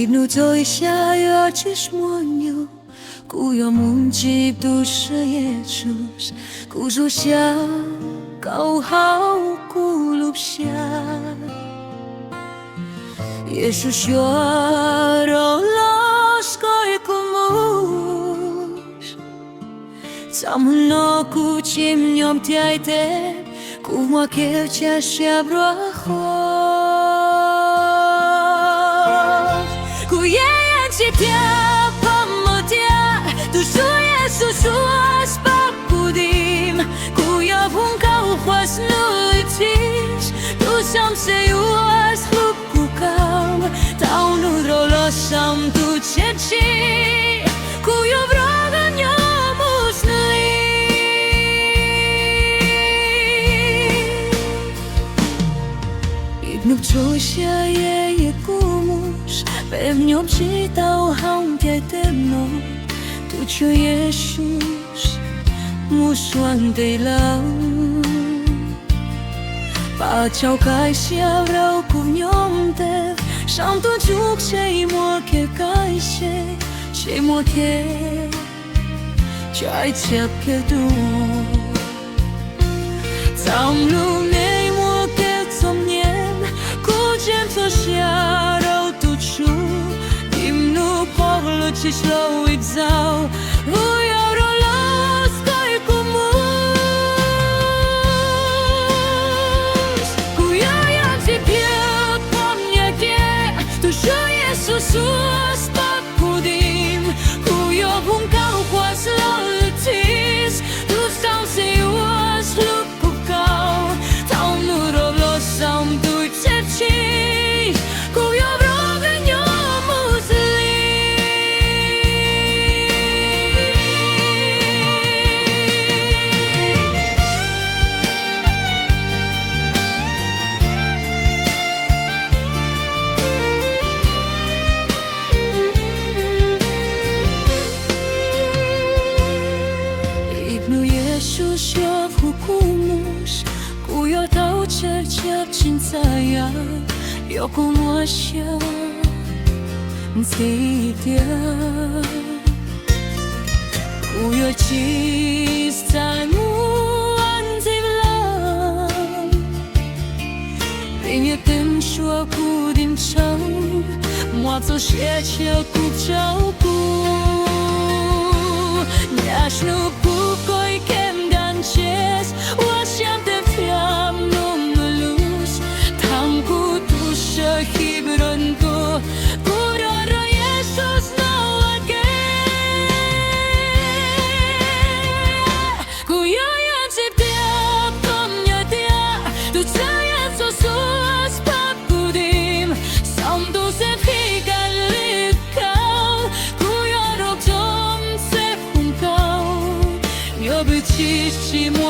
Ibnu toisha чешмоню, куя мунчи в душе Иисус, кузуся кауhau kulupsia. Иисус йоролос койкумус, самно кучим ньом тяйте, кума кевчася брахо. Тебя помогя, душу Иисусу спокудим, куя вунка ухваснуйтись, душам сеюас хлупкукам, тауну ролосам тучечи, куя врага ньомусли. Ibnu чуся je кумус, pewnie obczytał hauntie temno, tu cię Jezus musłam dejlał. Patrzał kajsia w roku w nią tew, sam to czuk się i młokie kajsie, się młokie, czaj ciepkie du. Tam lumnej młokie co mnie, kudziem co siarał tu czu. Ci slow it zau, ujarolos койкумус, куя я тебе помняте, душу Иисусу спокудим, куя вунка ухваслотис, душам сеюас хлупкукау, тауну ролосам дуйчечи, куя врага ньомусли. Иисус я в хукумус, куя тау черчап чинцая, я кумаща нцитя, куя чистая му антивлам, принятым шуакудим чау, муацо шеча купчауку, няшну пукой кем ganches, wasiam te fiam numulus, tam kutusha hibranto, kurara Yesus nawage. Kuya yansiptia pomnyatia, tu sa Yesus pakudim, samdo se figalikau, kuya roktom se funkau. Обычишь, чему